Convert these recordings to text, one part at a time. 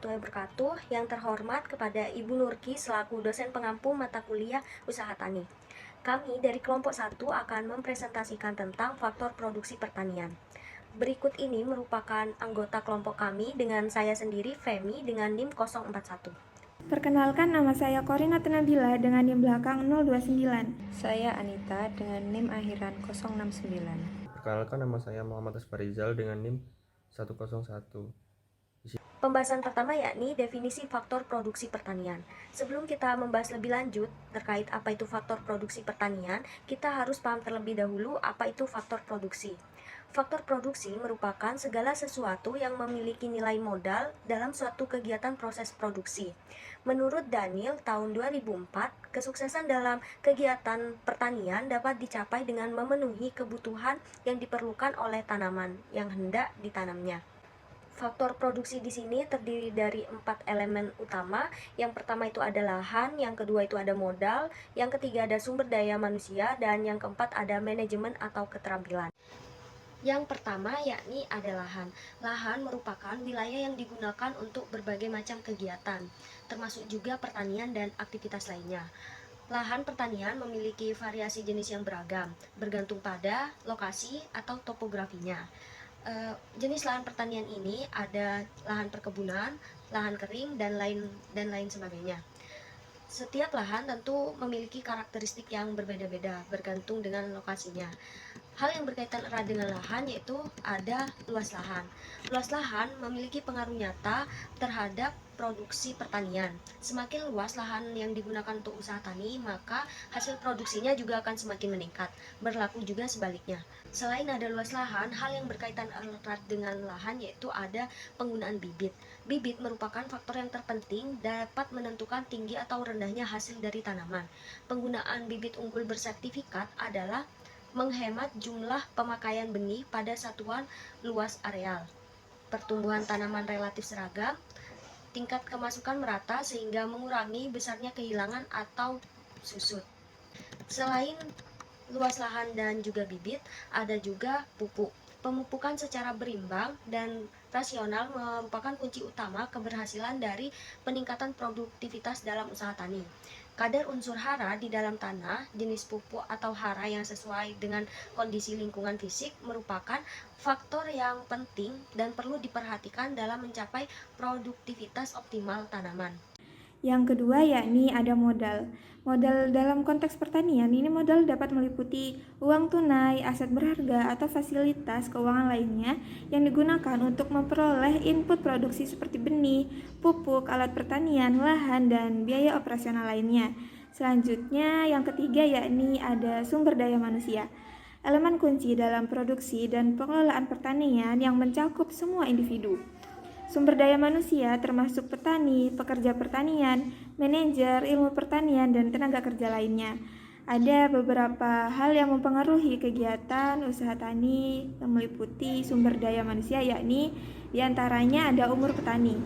warahmatullahi wabarakatuh. Yang terhormat kepada Ibu Nurki selaku dosen pengampu mata kuliah Usaha Tani. Kami dari kelompok 1 akan mempresentasikan tentang faktor produksi pertanian. Berikut ini merupakan anggota kelompok kami dengan saya sendiri, Femi, dengan NIM 041. Perkenalkan, nama saya Korina Nabila dengan NIM belakang 029. Saya Anita dengan NIM akhiran 069. Perkenalkan, nama saya Muhammad Asfarizal dengan NIM 101. Pembahasan pertama yakni definisi faktor produksi pertanian. Sebelum kita membahas lebih lanjut terkait apa itu faktor produksi pertanian, kita harus paham terlebih dahulu apa itu faktor produksi. Faktor produksi merupakan segala sesuatu yang memiliki nilai modal dalam suatu kegiatan proses produksi. Menurut Daniel tahun 2004, kesuksesan dalam kegiatan pertanian dapat dicapai dengan memenuhi kebutuhan yang diperlukan oleh tanaman yang hendak ditanamnya. Faktor produksi di sini terdiri dari 4 elemen utama. Yang pertama itu ada lahan, yang kedua itu ada modal, yang ketiga ada sumber daya manusia, dan yang keempat ada manajemen atau keterampilan. Yang pertama yakni ada lahan. Lahan merupakan wilayah yang digunakan untuk berbagai macam kegiatan, termasuk juga pertanian dan aktivitas lainnya. Lahan pertanian memiliki variasi jenis yang beragam, bergantung pada lokasi atau topografinya. Jenis lahan pertanian ini ada lahan perkebunan, lahan kering, dan lain sebagainya. Setiap lahan tentu memiliki karakteristik yang berbeda-beda bergantung dengan lokasinya. Hal yang berkaitan erat dengan lahan yaitu ada luas lahan. Luas lahan memiliki pengaruh nyata terhadap produksi pertanian. Semakin luas lahan yang digunakan untuk usaha tani, maka hasil produksinya juga akan semakin meningkat. Berlaku juga sebaliknya. Selain ada luas lahan, hal yang berkaitan erat dengan lahan yaitu ada penggunaan bibit. Bibit merupakan faktor yang terpenting dapat menentukan tinggi atau rendahnya hasil dari tanaman. Penggunaan bibit unggul bersertifikat adalah menghemat jumlah pemakaian benih pada satuan luas areal. Pertumbuhan tanaman relatif seragam, tingkat kemasukan merata sehingga mengurangi besarnya kehilangan atau susut. Selain luas lahan dan juga bibit, ada juga pupuk. Pemupukan secara berimbang dan rasional merupakan kunci utama keberhasilan dari peningkatan produktivitas dalam usaha tani. Kadar unsur hara di dalam tanah, jenis pupuk atau hara yang sesuai dengan kondisi lingkungan fisik merupakan faktor yang penting dan perlu diperhatikan dalam mencapai produktivitas optimal tanaman. Yang kedua yakni ada modal. Modal dalam konteks pertanian ini modal dapat meliputi uang tunai, aset berharga, atau fasilitas keuangan lainnya yang digunakan untuk memperoleh input produksi seperti benih, pupuk, alat pertanian, lahan, dan biaya operasional lainnya. Selanjutnya yang ketiga yakni ada sumber daya manusia. Elemen kunci dalam produksi dan pengelolaan pertanian yang mencakup semua individu. Sumber daya manusia termasuk petani, pekerja pertanian, manajer, ilmu pertanian, dan tenaga kerja lainnya. Ada beberapa hal yang mempengaruhi kegiatan usaha tani yang meliputi sumber daya manusia, yakni diantaranya ada umur petani.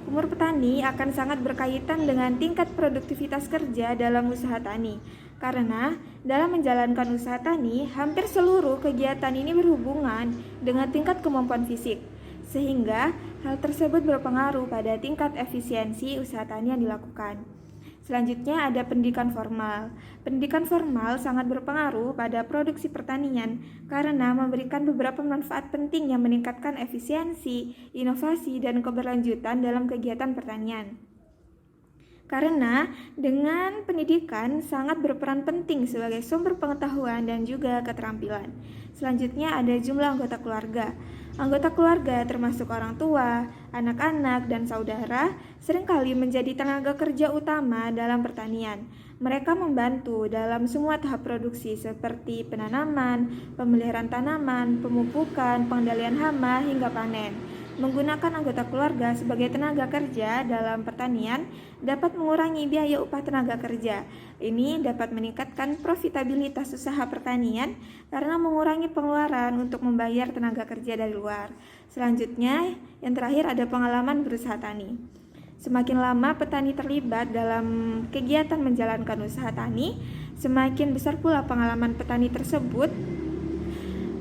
Umur petani akan sangat berkaitan dengan tingkat produktivitas kerja dalam usaha tani. Karena dalam menjalankan usaha tani, hampir seluruh kegiatan ini berhubungan dengan tingkat kemampuan fisik. Sehingga hal tersebut berpengaruh pada tingkat efisiensi usaha tani yang dilakukan. Selanjutnya ada pendidikan formal. Pendidikan formal sangat berpengaruh pada produksi pertanian karena memberikan beberapa manfaat penting yang meningkatkan efisiensi, inovasi, dan keberlanjutan dalam kegiatan pertanian. Karena dengan pendidikan sangat berperan penting sebagai sumber pengetahuan dan juga keterampilan. Selanjutnya ada jumlah anggota keluarga. Anggota keluarga termasuk orang tua, anak-anak, dan saudara seringkali menjadi tenaga kerja utama dalam pertanian. Mereka membantu dalam semua tahap produksi seperti penanaman, pemeliharaan tanaman, pemupukan, pengendalian hama, hingga panen. Menggunakan anggota keluarga sebagai tenaga kerja dalam pertanian dapat mengurangi biaya upah tenaga kerja. Ini dapat meningkatkan profitabilitas usaha pertanian karena mengurangi pengeluaran untuk membayar tenaga kerja dari luar. Selanjutnya, yang terakhir ada pengalaman berusaha tani. Semakin lama petani terlibat dalam kegiatan menjalankan usaha tani, semakin besar pula pengalaman petani tersebut.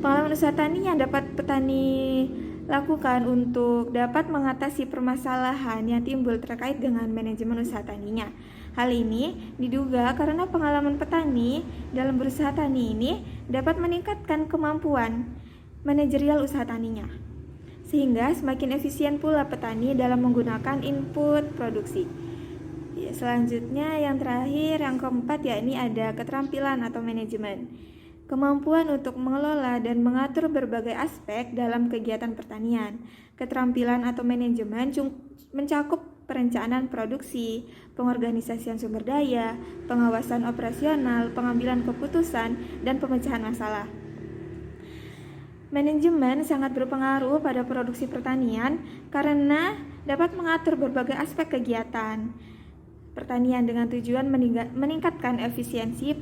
Pengalaman usaha tani yang dapat petani lakukan untuk dapat mengatasi permasalahan yang timbul terkait dengan manajemen usaha taninya. Hal ini diduga karena pengalaman petani dalam berusaha tani ini dapat meningkatkan kemampuan manajerial usaha taninya, sehingga semakin efisien pula petani dalam menggunakan input produksi. Selanjutnya yang terakhir, yang keempat, yakni ada keterampilan atau manajemen. Kemampuan untuk mengelola dan mengatur berbagai aspek dalam kegiatan pertanian. Keterampilan atau manajemen mencakup perencanaan produksi, pengorganisasian sumber daya, pengawasan operasional, pengambilan keputusan, dan pemecahan masalah. Manajemen sangat berpengaruh pada produksi pertanian karena dapat mengatur berbagai aspek kegiatan pertanian dengan tujuan meningkatkan efisiensi,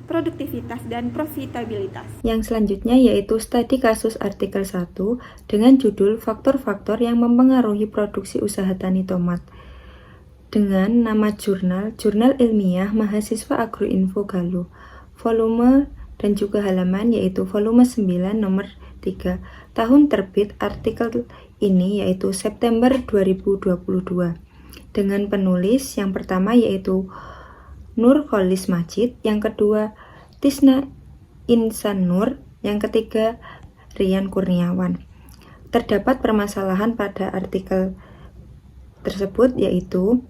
produktivitas, dan profitabilitas. Yang selanjutnya yaitu studi kasus artikel 1 dengan judul faktor-faktor yang mempengaruhi produksi usaha tani tomat. Dengan nama jurnal ilmiah Mahasiswa Agroinfo Galuh, volume dan juga halaman yaitu volume 9 nomor 3. Tahun terbit artikel ini yaitu September 2022. Dengan penulis yang pertama yaitu Nur Kholis Majid, yang kedua Tisna Insan Nur, yang ketiga Rian Kurniawan. Terdapat permasalahan pada artikel tersebut yaitu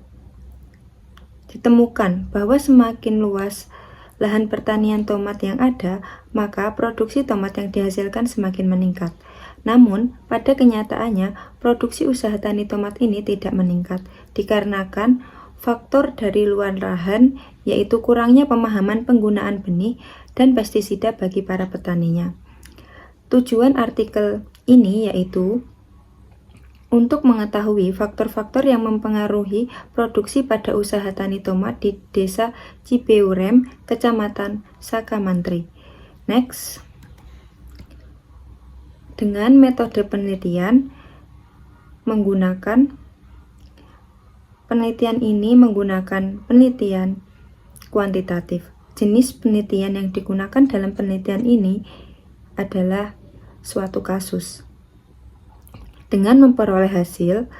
ditemukan bahwa semakin luas lahan pertanian tomat yang ada, maka produksi tomat yang dihasilkan semakin meningkat. Namun, pada kenyataannya, produksi usaha tani tomat ini tidak meningkat, dikarenakan faktor dari luar lahan, yaitu kurangnya pemahaman penggunaan benih dan pestisida bagi para petaninya. Tujuan artikel ini yaitu untuk mengetahui faktor-faktor yang mempengaruhi produksi pada usaha tani tomat di Desa Cibeurem, Kecamatan Sakamantri. Next. Dengan metode penelitian menggunakan penelitian kuantitatif. Jenis penelitian yang digunakan dalam penelitian ini adalah suatu kasus. Dengan memperoleh hasil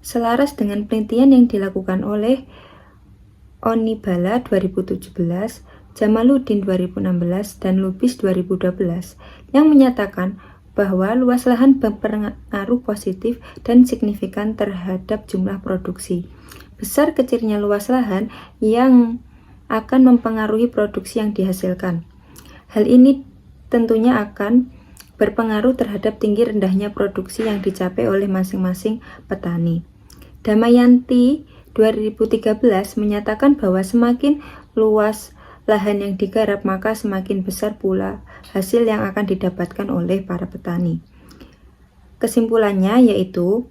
selaras dengan penelitian yang dilakukan oleh Onibala 2017, Jamaluddin 2016, dan Lubis 2012 yang menyatakan bahwa luas lahan berpengaruh positif dan signifikan terhadap jumlah produksi. Besar kecilnya luas lahan yang akan mempengaruhi produksi yang dihasilkan. Hal ini tentunya akan berpengaruh terhadap tinggi rendahnya produksi yang dicapai oleh masing-masing petani. Damayanti 2013 menyatakan bahwa semakin luas lahan yang digarap maka semakin besar pula hasil yang akan didapatkan oleh para petani. Kesimpulannya yaitu,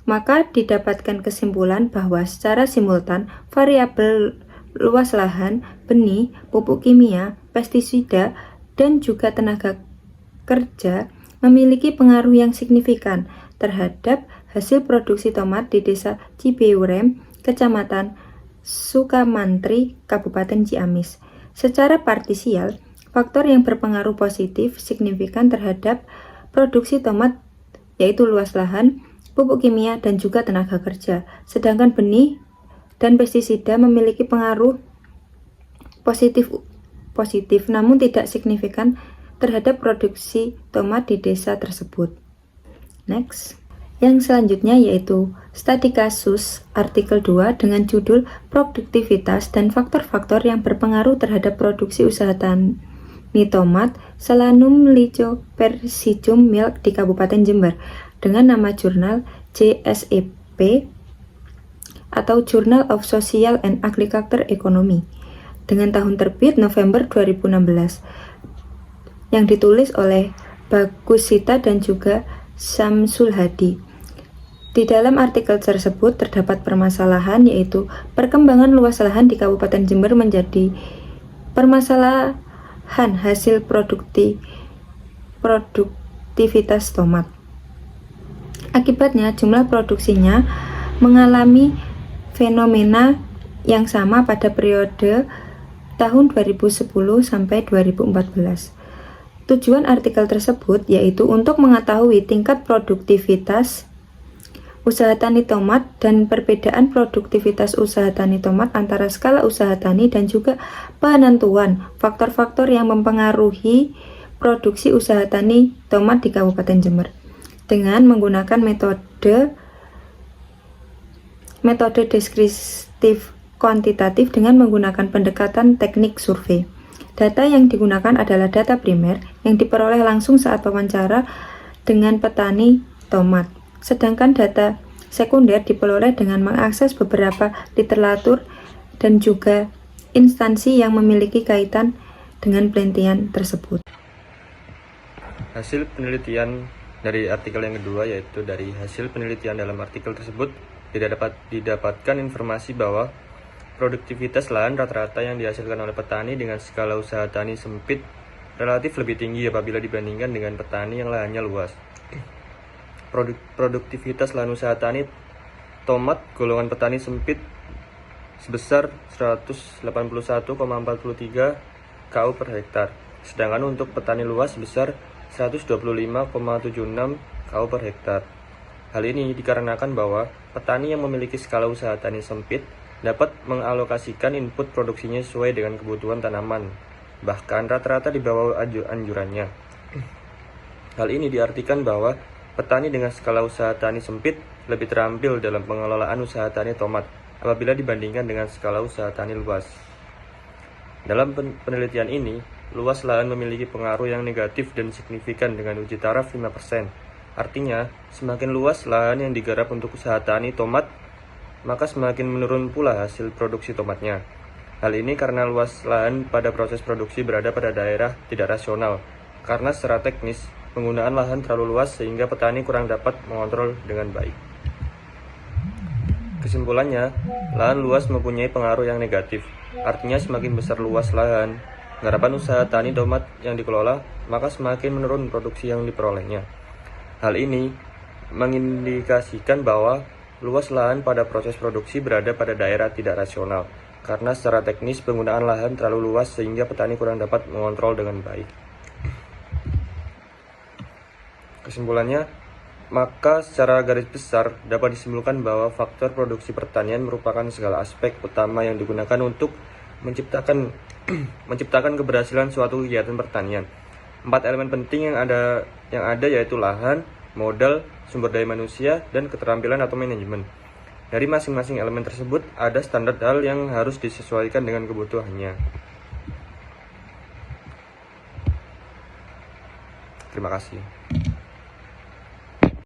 maka didapatkan kesimpulan bahwa secara simultan variabel luas lahan, benih, pupuk kimia, pestisida, dan juga tenaga kerja memiliki pengaruh yang signifikan terhadap hasil produksi tomat di Desa Cibeurem, Kecamatan Sukamantri, Kabupaten Ciamis. Secara partisial, faktor yang berpengaruh positif signifikan terhadap produksi tomat yaitu luas lahan, pupuk kimia, dan juga tenaga kerja. Sedangkan benih dan pestisida memiliki pengaruh positif namun tidak signifikan terhadap produksi tomat di desa tersebut. Next. Yang selanjutnya yaitu studi kasus artikel 2 dengan judul produktivitas dan faktor-faktor yang berpengaruh terhadap produksi usaha tani tomat Solanum Lycopersicum Milk di Kabupaten Jember dengan nama jurnal JSEP atau Journal of Social and Agriculture Economy dengan tahun terbit November 2016 yang ditulis oleh Bagus Sita dan juga Samsul Hadi. Di dalam artikel tersebut terdapat permasalahan yaitu perkembangan luas lahan di Kabupaten Jember menjadi permasalahan hasil produktivitas tomat. Akibatnya jumlah produksinya mengalami fenomena yang sama pada periode tahun 2010 sampai 2014. Tujuan artikel tersebut yaitu untuk mengetahui tingkat produktivitas usaha tani tomat dan perbedaan produktivitas usaha tani tomat antara skala usaha tani dan juga penentuan faktor-faktor yang mempengaruhi produksi usaha tani tomat di Kabupaten Jember dengan menggunakan metode deskriptif kuantitatif dengan menggunakan pendekatan teknik survei. Data yang digunakan adalah data primer yang diperoleh langsung saat wawancara dengan petani tomat. Sedangkan data sekunder diperoleh dengan mengakses beberapa literatur dan juga instansi yang memiliki kaitan dengan penelitian tersebut. Hasil penelitian dari artikel yang kedua, yaitu dari hasil penelitian dalam artikel tersebut didapatkan informasi bahwa produktivitas lahan rata-rata yang dihasilkan oleh petani dengan skala usaha tani sempit relatif lebih tinggi apabila dibandingkan dengan petani yang lahannya luas. Produktivitas lahan usaha tani tomat golongan petani sempit sebesar 181,43 KU per hektar, sedangkan untuk petani luas sebesar 125,76 KU per hektar. Hal ini dikarenakan bahwa petani yang memiliki skala usaha tani sempit dapat mengalokasikan input produksinya sesuai dengan kebutuhan tanaman, bahkan rata-rata di bawah anjurannya. Hal ini diartikan bahwa petani dengan skala usaha tani sempit lebih terampil dalam pengelolaan usaha tani tomat apabila dibandingkan dengan skala usaha tani luas. Dalam penelitian ini, luas lahan memiliki pengaruh yang negatif dan signifikan dengan uji taraf 5%. Artinya, semakin luas lahan yang digarap untuk usaha tani tomat, maka semakin menurun pula hasil produksi tomatnya. Hal ini karena luas lahan pada proses produksi berada pada daerah tidak rasional, karena secara teknis penggunaan lahan terlalu luas sehingga petani kurang dapat mengontrol dengan baik. Kesimpulannya, lahan luas mempunyai pengaruh yang negatif. Artinya semakin besar luas lahan garapan usaha tani tomat yang dikelola, maka semakin menurun produksi yang diperolehnya. Hal ini mengindikasikan bahwa luas lahan pada proses produksi berada pada daerah tidak rasional, karena secara teknis penggunaan lahan terlalu luas sehingga petani kurang dapat mengontrol dengan baik. Kesimpulannya, maka secara garis besar dapat disimpulkan bahwa faktor produksi pertanian merupakan segala aspek utama yang digunakan untuk menciptakan keberhasilan suatu kegiatan pertanian. 4 elemen penting yang ada yaitu lahan, modal, sumber daya manusia, dan keterampilan atau manajemen. Dari masing-masing elemen tersebut ada standar hal yang harus disesuaikan dengan kebutuhannya. Terima kasih.